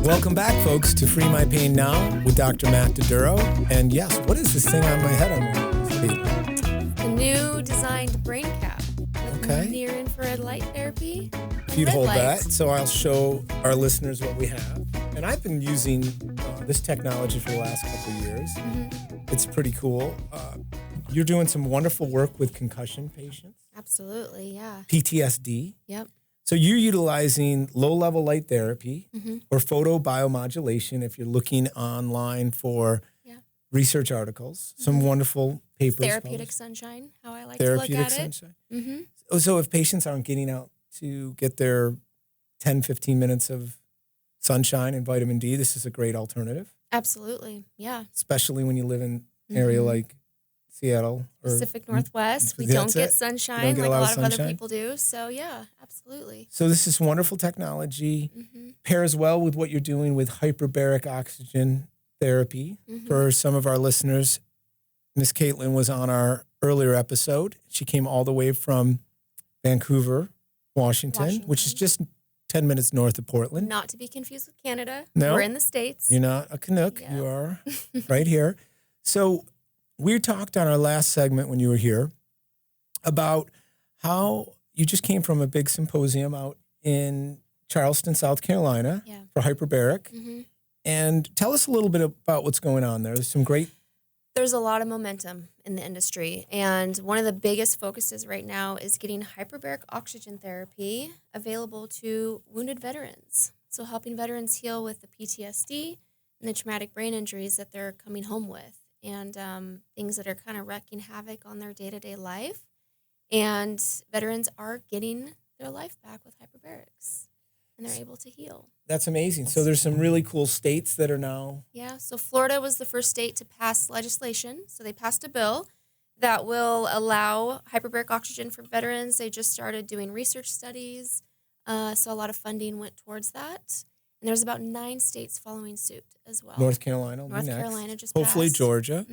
Welcome back, folks, to Free My Pain Now with Dr. Matt Doduro. And yes, what is this thing on my head I'm wearing? The new designed brain cap. Okay. Near infrared light therapy. If you'd hold that, so I'll show our listeners what we have. And I've been using this technology for the last couple of years. Mm-hmm. It's pretty cool. You're doing some wonderful work with concussion patients. Absolutely, yeah. PTSD. Yep. So you're utilizing low-level light therapy or photobiomodulation if you're looking online for research articles. Some wonderful papers. Therapeutic sunshine, how I like to look at it. Therapeutic sunshine. Mm-hmm. So if patients aren't getting out to get their 10, 15 minutes of sunshine and vitamin D, this is a great alternative. Absolutely, yeah. Especially when you live in an area like Seattle or Pacific Northwest. We don't get sunshine like a lot of other people do. So yeah, absolutely. So this is wonderful technology. Pairs well with what you're doing with hyperbaric oxygen therapy. For some of our listeners, Miss Caitlin was on our earlier episode. She came all the way from Vancouver, Washington, which is just 10 minutes north of Portland. Not to be confused with Canada. No, we're in the States. You're not a Canuck. Yeah. You are right here. So we talked on our last segment when you were here about how you just came from a big symposium out in Charleston, South Carolina for Hyperbaric. And tell us a little bit about what's going on there. There's a lot of momentum in the industry. And one of the biggest focuses right now is getting hyperbaric oxygen therapy available to wounded veterans. So helping veterans heal with the PTSD and the traumatic brain injuries that they're coming home with. And things that are kind of wreaking havoc on their day-to-day life. And veterans are getting their life back with hyperbarics, and they're able to heal. That's amazing. So there's some really cool states that are now... Yeah, so Florida was the first state to pass legislation. So they passed a bill that will allow hyperbaric oxygen for veterans. They just started doing research studies, so a lot of funding went towards that. And there's about 9 states following suit as well. North Carolina just hopefully passed. Georgia.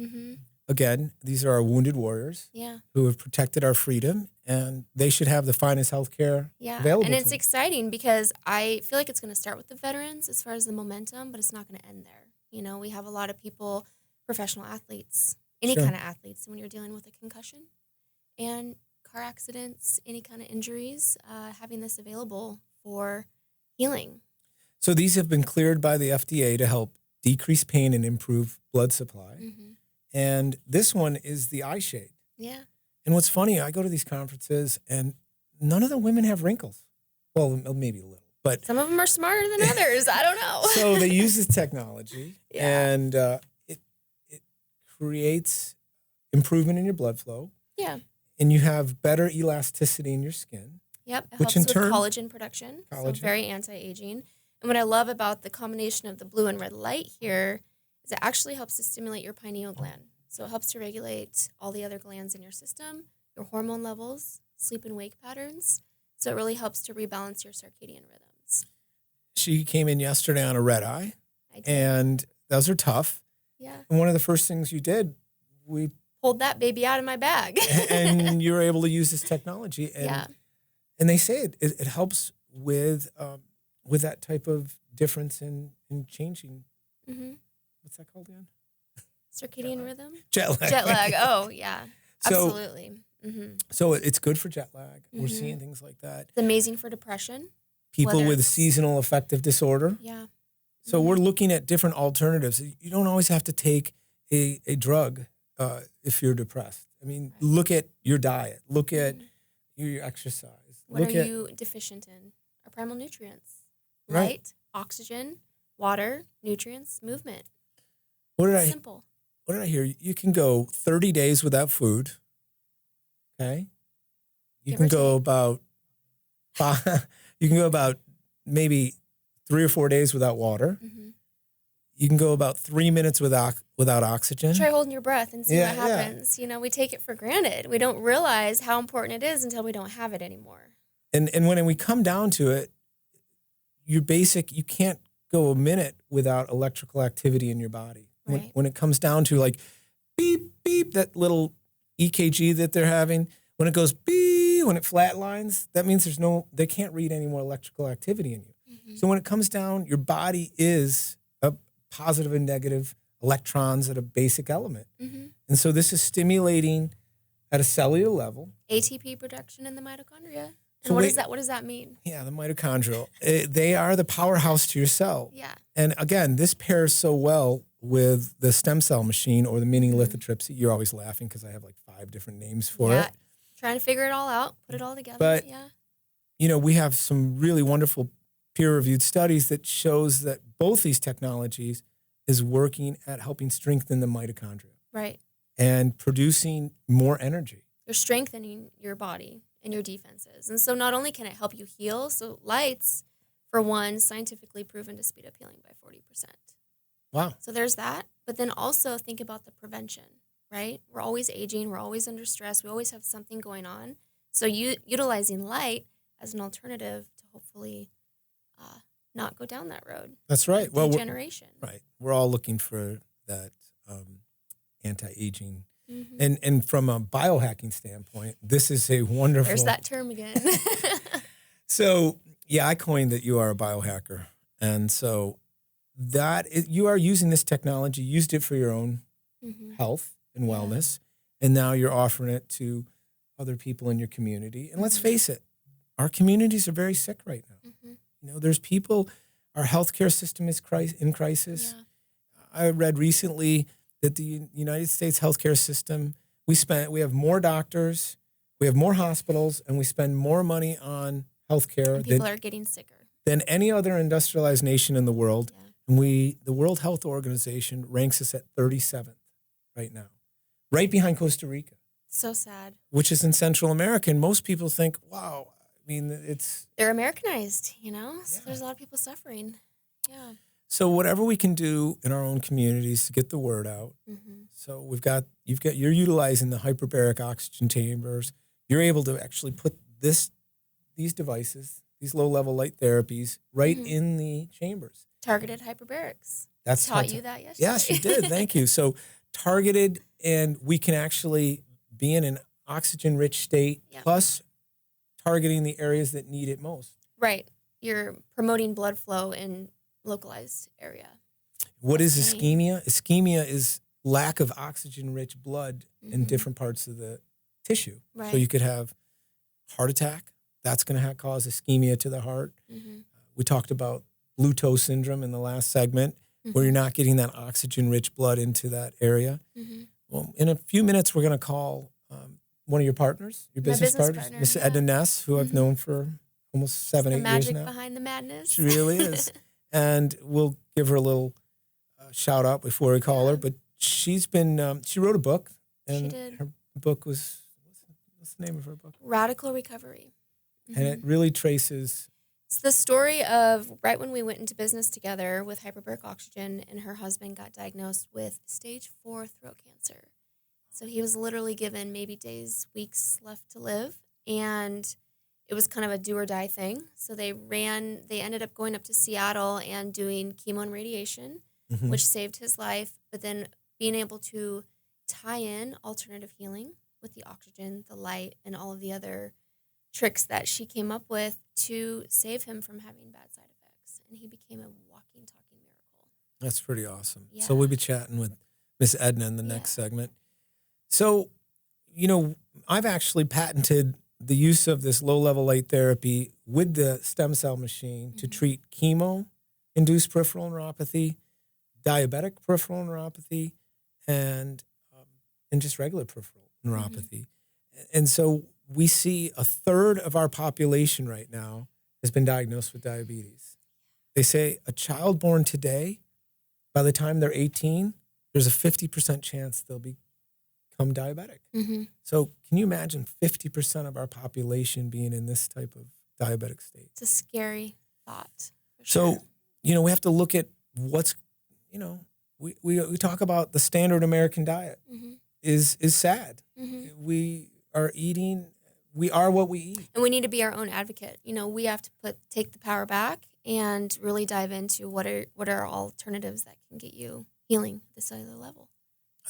Again, these are our wounded warriors who have protected our freedom, and they should have the finest health care available. And it's exciting because I feel like it's going to start with the veterans as far as the momentum, but it's not going to end there. You know, we have a lot of people, professional athletes, any kind of athletes, when you're dealing with a concussion and car accidents, any kind of injuries, having this available for healing. So these have been cleared by the FDA to help decrease pain and improve blood supply. And this one is the eye shade. Yeah. And what's funny, I go to these conferences and none of the women have wrinkles. Well, maybe a little, but some of them are smarter than others. I don't know. So they use this technology and it creates improvement in your blood flow. Yeah. And you have better elasticity in your skin. Yep. It helps with collagen production. So very anti-aging. And what I love about the combination of the blue and red light here is it actually helps to stimulate your pineal gland. So it helps to regulate all the other glands in your system, your hormone levels, sleep and wake patterns. So it really helps to rebalance your circadian rhythms. She came in yesterday on a red eye. I did. And those are tough. Yeah. And one of the first things you did, we pulled that baby out of my bag. And you were able to use this technology. And, and they say it helps with that type of difference in changing. What's that called again? Circadian rhythm? Jet lag. Jet lag. Oh, yeah. Absolutely. So it's good for jet lag. We're seeing things like that. It's amazing for depression. People with seasonal affective disorder. Yeah. So we're looking at different alternatives. You don't always have to take a drug if you're depressed. I mean, look at your diet. Look at your exercise. What are you deficient in? Our primal nutrients. Light, oxygen, water, nutrients, movement. Simple. What did I hear? You can go 30 days without food. Okay. You can go about maybe 3 or 4 days without water. You can go about 3 minutes without oxygen. Try holding your breath and see what happens. You know, we take it for granted. We don't realize how important it is until we don't have it anymore. And when we come down to it, you can't go a minute without electrical activity in your body. Right. When it comes down to like beep, beep, that little EKG that they're having, when it goes beep, when it flatlines, that means they can't read any more electrical activity in you. So when it comes down, your body is a positive and negative electrons at a basic element. And so this is stimulating at a cellular level. ATP production in the mitochondria. And So what does that mean? Yeah, the mitochondria. They are the powerhouse to your cell. Yeah. And again, this pairs so well with the stem cell machine or the mini lithotripsy. You're always laughing because I have like 5 different names for it. Trying to figure it all out, put it all together. But, we have some really wonderful peer-reviewed studies that shows that both these technologies is working at helping strengthen the mitochondria. Right. And producing more energy. You're strengthening your body and your defenses. And so not only can it help you heal, so lights, for one, scientifically proven to speed up healing by 40%. Wow. So there's that. But then also think about the prevention, right? We're always aging. We're always under stress. We always have something going on. So utilizing light as an alternative to hopefully not go down that road. That's right. Well, degeneration. Right. We're all looking for that anti-aging. And from a biohacking standpoint, this is a wonderful... There's that term again. So, I coined that you are a biohacker. And so you are using this technology, used it for your own health and wellness, and now you're offering it to other people in your community. And let's face it, our communities are very sick right now. There's people, our healthcare system is in crisis. Yeah. I read recently that the United States healthcare system, we have more doctors, we have more hospitals, and we spend more money on healthcare and people are getting sicker than any other industrialized nation in the world. Yeah. And the World Health Organization ranks us at 37th right now, right behind Costa Rica. So sad. Which is in Central America. And most people think, wow, they're Americanized, So there's a lot of people suffering. Yeah. So whatever we can do in our own communities to get the word out. So you're utilizing the hyperbaric oxygen chambers. You're able to actually put these devices, these low-level light therapies, right in the chambers. Targeted hyperbarics. That's taught you that yesterday. Yes, you did. Thank you. So targeted, and we can actually be in an oxygen-rich state, plus targeting the areas that need it most. Right. You're promoting blood flow in localized area. What is ischemia? Ischemia is lack of oxygen-rich blood in different parts of the tissue. Right. So you could have heart attack. That's going to cause ischemia to the heart. We talked about blue toe syndrome in the last segment, where you're not getting that oxygen-rich blood into that area. Well, in a few minutes, we're going to call one of your partners, your business partner, Miss Edna Ness, who I've known for almost 7-8 years now. The magic behind the madness. She really is. And we'll give her a little shout out before we call her. But she's been, she wrote a book. And she did. Her book was, what's the name of her book? Radical Recovery. And it really traces. It's the story of right when we went into business together with hyperbaric oxygen, and her husband got diagnosed with stage 4 throat cancer. So he was literally given maybe days, weeks left to live. And it was kind of a do or die thing. So they ended up going up to Seattle and doing chemo and radiation, which saved his life. But then being able to tie in alternative healing with the oxygen, the light, and all of the other tricks that she came up with to save him from having bad side effects. And he became a walking, talking miracle. That's pretty awesome. Yeah. So we'll be chatting with Miss Edna in the next segment. So, I've actually patented the use of this low-level light therapy with the stem cell machine to treat chemo-induced peripheral neuropathy, diabetic peripheral neuropathy, and just regular peripheral neuropathy. And so we see a third of our population right now has been diagnosed with diabetes. They say a child born today, by the time they're 18, there's a 50% chance they'll become diabetic. So can you imagine 50% of our population being in this type of diabetic state? It's a scary thought. So, we have to look at what's, we talk about the standard American diet is sad. We are what we eat. And we need to be our own advocate. We have to take the power back and really dive into what are alternatives that can get you healing at the cellular level.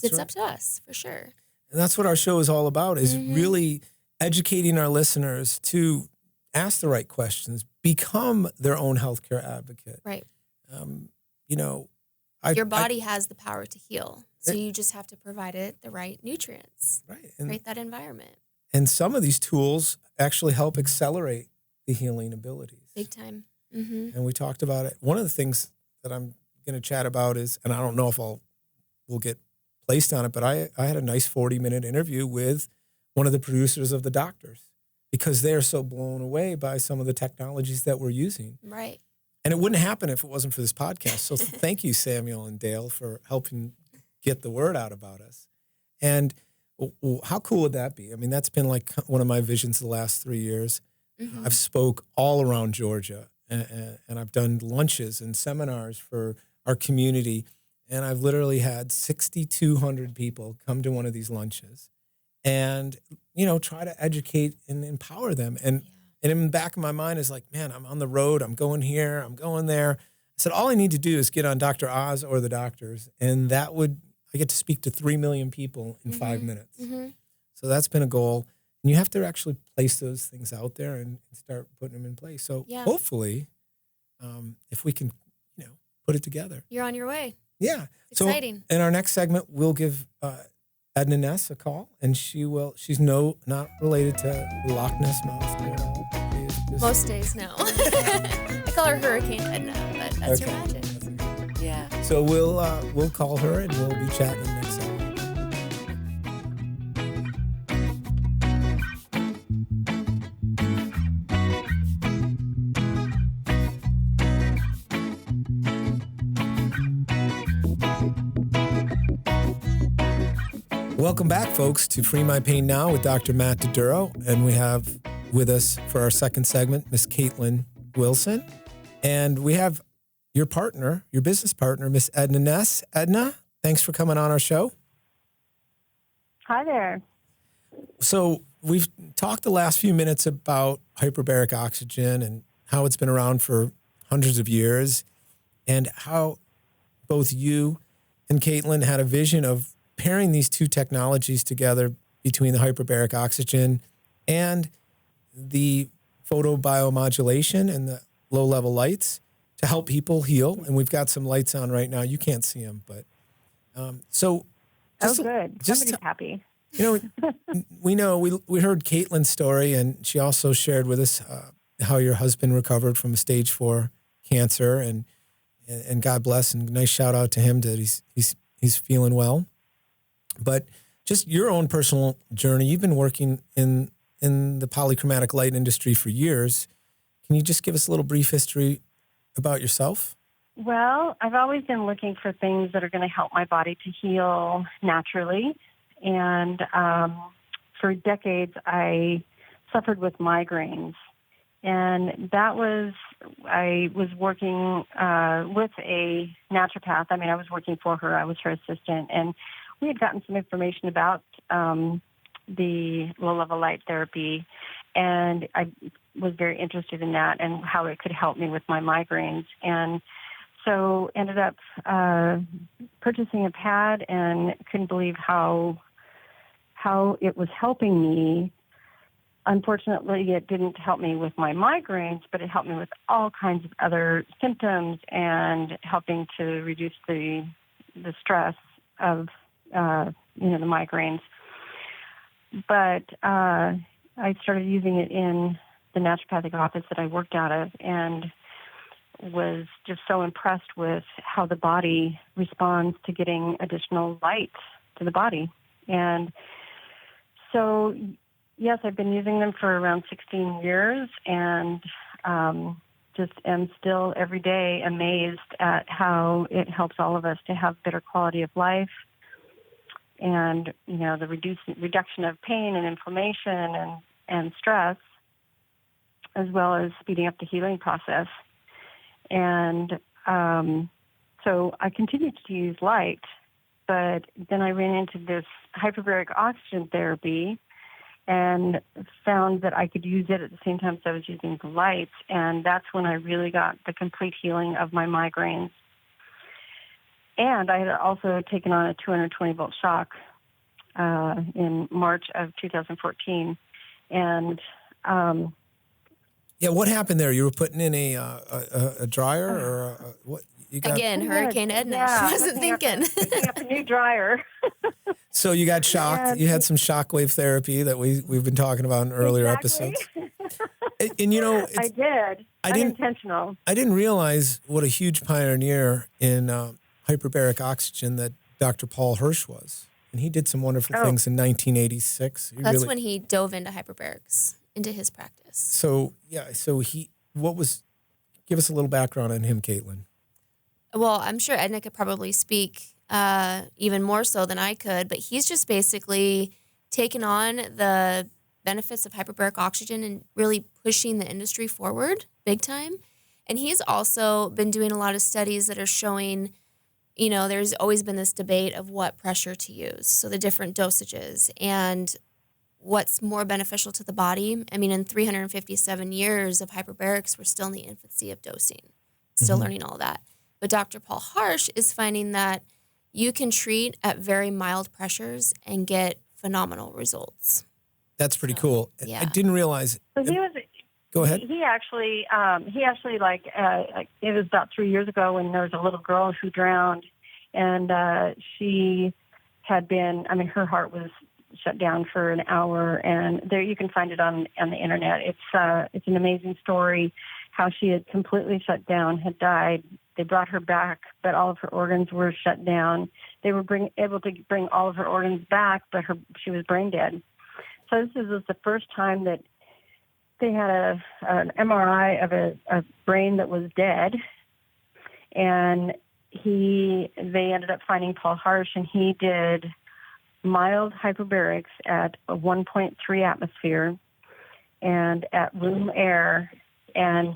It's up to us, for sure. And that's what our show is all about, is really educating our listeners to ask the right questions, become their own healthcare advocate. Right. You know, Your body has the power to heal. So you just have to provide it the right nutrients. Right. Create that environment. And some of these tools actually help accelerate the healing abilities. Big time. Mm-hmm. And we talked about it. One of the things that I'm going to chat about is, and I don't know if we'll get placed on it, but I had a nice 40-minute interview with one of the producers of The Doctors because they're so blown away by some of the technologies that we're using. Right. And it wouldn't happen if it wasn't for this podcast. So thank you, Samuel and Dale, for helping get the word out about us. And how cool would that be? I mean, that's been like one of my visions the last 3 years. Mm-hmm. I've spoke all around Georgia, and I've done lunches and seminars for our community. And I've literally had 6,200 people come to one of these lunches and, try to educate and empower them. And in the back of my mind is like, man, I'm on the road. I'm going here. I'm going there. I said, all I need to do is get on Dr. Oz or The Doctors. And I get to speak to 3 million people in 5 minutes. Mm-hmm. So that's been a goal. And you have to actually place those things out there and start putting them in place. So hopefully, if we can, put it together. You're on your way. Yeah. It's exciting. In our next segment, we'll give Edna Ness a call, and she's not related to Loch Ness Monster at all. Most days, no. I call her Hurricane Edna, but that's her magic. Yeah. So we'll call her and we'll be chatting next time. Welcome back, folks, to Free My Pain Now with Dr. Matt Doduro. And we have with us for our second segment, Miss Caitlin Wilson. And we have your business partner, Miss Edna Ness. Edna, thanks for coming on our show. Hi there. So we've talked the last few minutes about hyperbaric oxygen and how it's been around for hundreds of years and how both you and Caitlin had a vision of pairing these two technologies together between the hyperbaric oxygen and the photobiomodulation and the low-level lights to help people heal. And we've got some lights on right now. You can't see them, but so. Good. Somebody's happy. We heard Caitlin's story, and she also shared with us how your husband recovered from a stage 4 cancer, and God bless, and nice shout out to him that he's feeling well. But just your own personal journey. You've been working in the polychromatic light industry for years. Can you just give us a little brief history about yourself? Well, I've always been looking for things that are going to help my body to heal naturally. And for decades, I suffered with migraines. And I was working with a naturopath. I mean, I was working for her. I was her assistant. And we had gotten some information about the low-level light therapy. And I was very interested in that and how it could help me with my migraines. And so ended up purchasing a pad and couldn't believe how it was helping me. Unfortunately, it didn't help me with my migraines, but it helped me with all kinds of other symptoms and helping to reduce the stress of the migraines. But I started using it in the naturopathic office that I worked out of and was just so impressed with how the body responds to getting additional light to the body. And so, yes, I've been using them for around 16 years and just am still every day amazed at how it helps all of us to have better quality of life and, the reduction of pain and inflammation and stress, as well as speeding up the healing process. And so I continued to use light, but then I ran into this hyperbaric oxygen therapy and found that I could use it at the same time as I was using the lights, and that's when I really got the complete healing of my migraines. And I had also taken on a 220-volt shock in March of 2014. And Yeah, what happened there? You were putting in a dryer or what? You got, Again, Hurricane Edna. Yeah, She wasn't thinking. Picking up a new dryer. so you got shocked. And- You had some shockwave therapy that we've been talking about in earlier Exactly. episodes. And you know, I did. I didn't- Unintentional. I didn't realize what a huge pioneer in hyperbaric oxygen that Dr. Paul Hirsch was. And he did some wonderful things in 1986. That's when he dove into hyperbarics, into his practice. So, yeah, give us a little background on him, Caitlin. Well, I'm sure Edna could probably speak even more so than I could, but he's just basically taken on the benefits of hyperbaric oxygen and really pushing the industry forward big time. And he's also been doing a lot of studies that are showing, you know, there's always been this debate of what pressure to use, so the different dosages and what's more beneficial to the body. I mean, in 357 years of hyperbarics, we're still in the infancy of dosing, still learning all that. But Dr. Paul Harsh is finding that you can treat at very mild pressures and get phenomenal results. That's pretty cool. yeah. I didn't realize. So he was. Go ahead. He actually it was about 3 years ago when there was a little girl who drowned, and she had been. I mean, her heart was shut down for an hour, and there you can find it on the internet. It's an amazing story, how she had completely shut down, had died. They brought her back, but all of her organs were shut down. They were able to bring all of her organs back, but she was brain dead. So this was the first time that they had an MRI of a brain that was dead, and they ended up finding Paul Harsh, and he did mild hyperbarics at a 1.3 atmosphere and at room air, and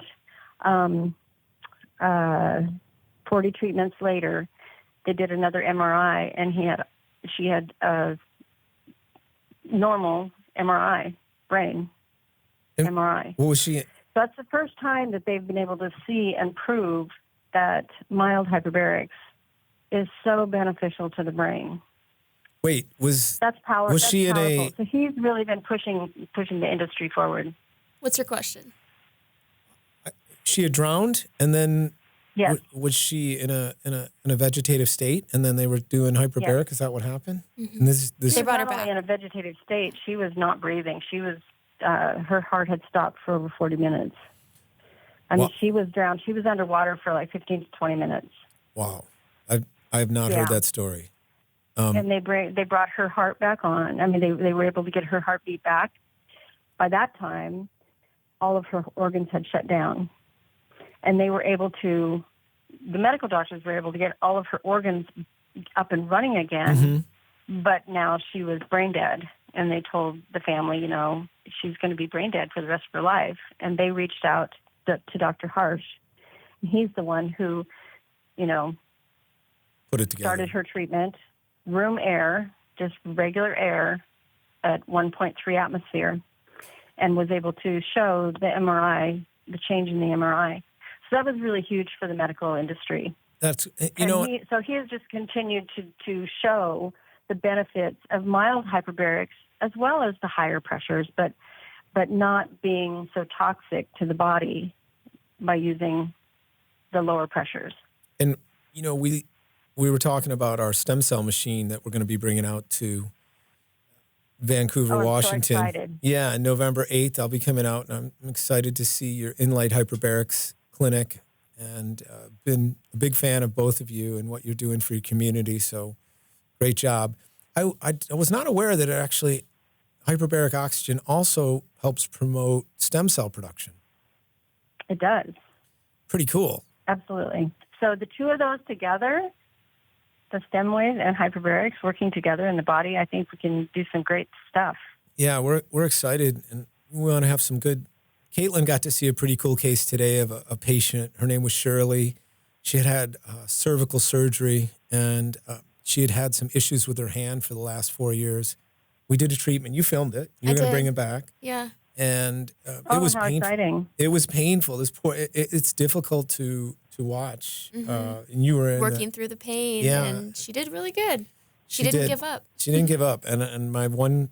40 treatments later, they did another MRI, and she had a normal MRI brain. And MRI. What was she? That's the first time that they've been able to see and prove that mild hyperbarics is so beneficial to the brain. Wait, That's was powerful. she in a? So he's really been pushing the industry forward. What's your question? She had drowned, and then Yes. was she in a vegetative state, and then they were doing hyperbaric? Yes. Is that what happened? Mm-hmm. And this They brought her not back. only in a vegetative state, she was not breathing. She was her heart had stopped for over 40 minutes. I mean, Wow. she was drowned. She was underwater for like 15 to 20 minutes. Wow, I have not heard Yeah. that story. And they brought her heart back on. I mean, they were able to get her heartbeat back. By that time, all of her organs had shut down. And they were able to, the medical doctors were able to get all of her organs up and running again. But now she was brain dead. And they told the family, you know, she's going to be brain dead for the rest of her life. And they reached out to Dr. Harsh. And he's the one who, you know, Put it together. started her treatment, room air, just regular air at 1.3 atmosphere, and was able to show the MRI, the change in the MRI. So that was really huge for the medical industry. That's So he has just continued to show the benefits of mild hyperbarics as well as the higher pressures, but not being so toxic to the body by using the lower pressures. And you know, we were talking about our stem cell machine that we're going to be bringing out to Vancouver, Oh, I'm so Washington. excited. Yeah, on November 8th, I'll be coming out, and I'm excited to see your Inlight Hyperbarics clinic, and been a big fan of both of you and what you're doing for your community. So, great job. I was not aware that actually hyperbaric oxygen also helps promote stem cell production. It does. Pretty cool. Absolutely. So the two of those together, the stem wave and hyperbarics working together in the body, I think we can do some great stuff. Yeah, we're excited, and we want to have some good. Caitlin got to see a pretty cool case today of a patient. Her name was Shirley. She had cervical surgery, and she had had some issues with her hand for the last 4 years. We did a treatment. You filmed it. You're going to bring it back. Yeah. And Oh, it was how painful. exciting. It was painful. This poor. It's difficult to watch. And you were in Working through the pain, Yeah. and she did really good. She did. didn't give up. She didn't give up. And my one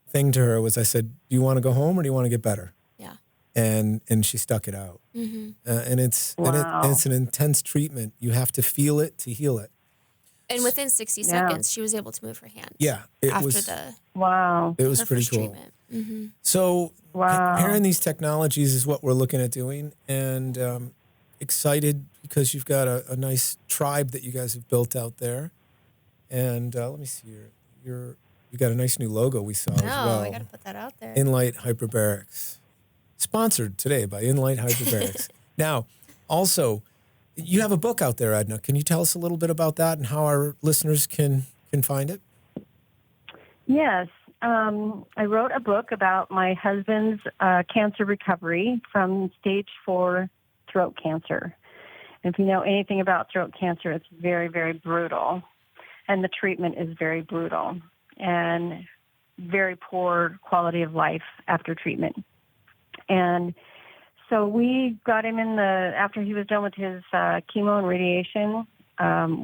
thing to her was, I said, "Do you want to go home or do you want to get better?" Yeah. and she stuck it out. And it's Wow. and it's an intense treatment. You have to feel it to heal it. And within 60 seconds, she was able to move her hands. Yeah, it after was the Wow. it was her pretty first cool. treatment. So Wow. pairing these technologies is what we're looking at doing, and excited because you've got a nice tribe that you guys have built out there. And let me see here. You got a nice new logo we saw as No, well. I got to put that out there. Inlight Hyperbarics. Sponsored today by Inlight Hyperbarics. Now, also, you have a book out there, Edna. Can you tell us a little bit about that and how our listeners can find it? Yes. I wrote a book about my husband's cancer recovery from stage 4 throat cancer. And if you know anything about throat cancer, it's very, very brutal. And the treatment is very brutal and very poor quality of life after treatment. And so we got him after he was done with his chemo and radiation,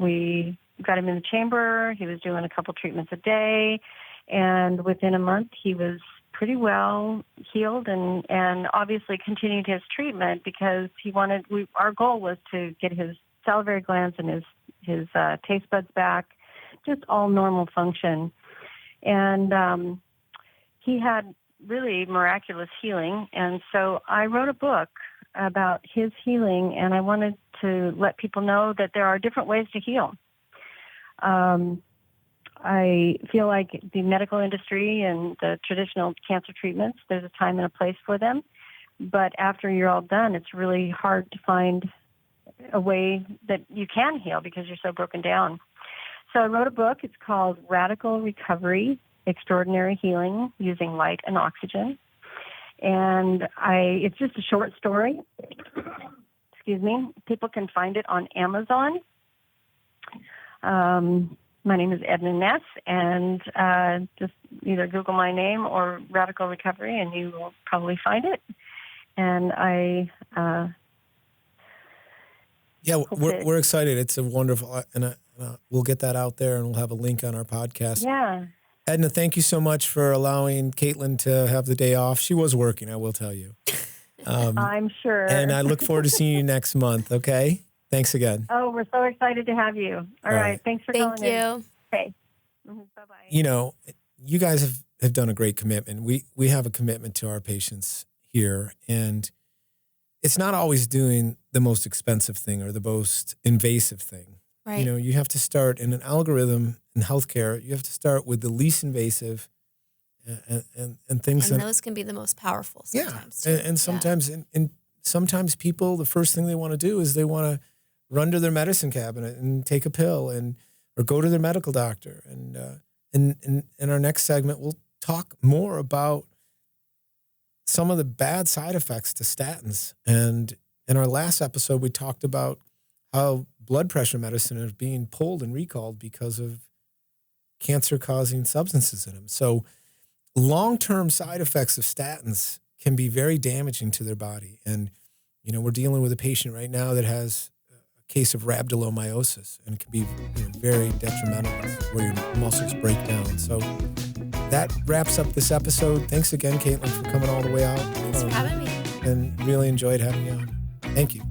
we got him in the chamber. He was doing a couple treatments a day. And within a month, he was pretty well healed and obviously continued his treatment because our goal was to get his salivary glands and his taste buds back, just all normal function. And he had really miraculous healing. And so I wrote a book about his healing, and I wanted to let people know that there are different ways to heal. I feel like the medical industry and the traditional cancer treatments, there's a time and a place for them. But after you're all done, it's really hard to find a way that you can heal because you're so broken down. So I wrote a book. It's called Radical Recovery, Extraordinary Healing Using Light and Oxygen. And it's just a short story. Excuse me. People can find it on Amazon. My name is Edna Ness, and just either Google my name or Radical Recovery, and you will probably find it. And we're excited. It's a wonderful, and we'll get that out there, and we'll have a link on our podcast. Yeah. Edna, thank you so much for allowing Caitlin to have the day off. She was working, I will tell you. I'm sure. And I look forward to seeing you next month, okay? Thanks again. Oh, we're so excited to have you. All right. Thanks for calling in. Thank you. Okay. Bye-bye. You know, you guys have done a great commitment. We have a commitment to our patients here, and it's not always doing the most expensive thing or the most invasive thing. Right. You know, you have to start in an algorithm in healthcare. You have to start with the least invasive and things. And those can be the most powerful sometimes. Yeah, and sometimes, and sometimes people, the first thing they want to do is they want to run to their medicine cabinet and take a pill or go to their medical doctor. And in our next segment, we'll talk more about some of the bad side effects to statins. And in our last episode, we talked about how blood pressure medicine is being pulled and recalled because of cancer-causing substances in them. So long-term side effects of statins can be very damaging to their body. And, you know, we're dealing with a patient right now that has a case of rhabdomyolysis, and it can be very detrimental where your muscles break down. So that wraps up this episode. Thanks again, Caitlin, for coming all the way out. Thanks for having me. And really enjoyed having you on. Thank you.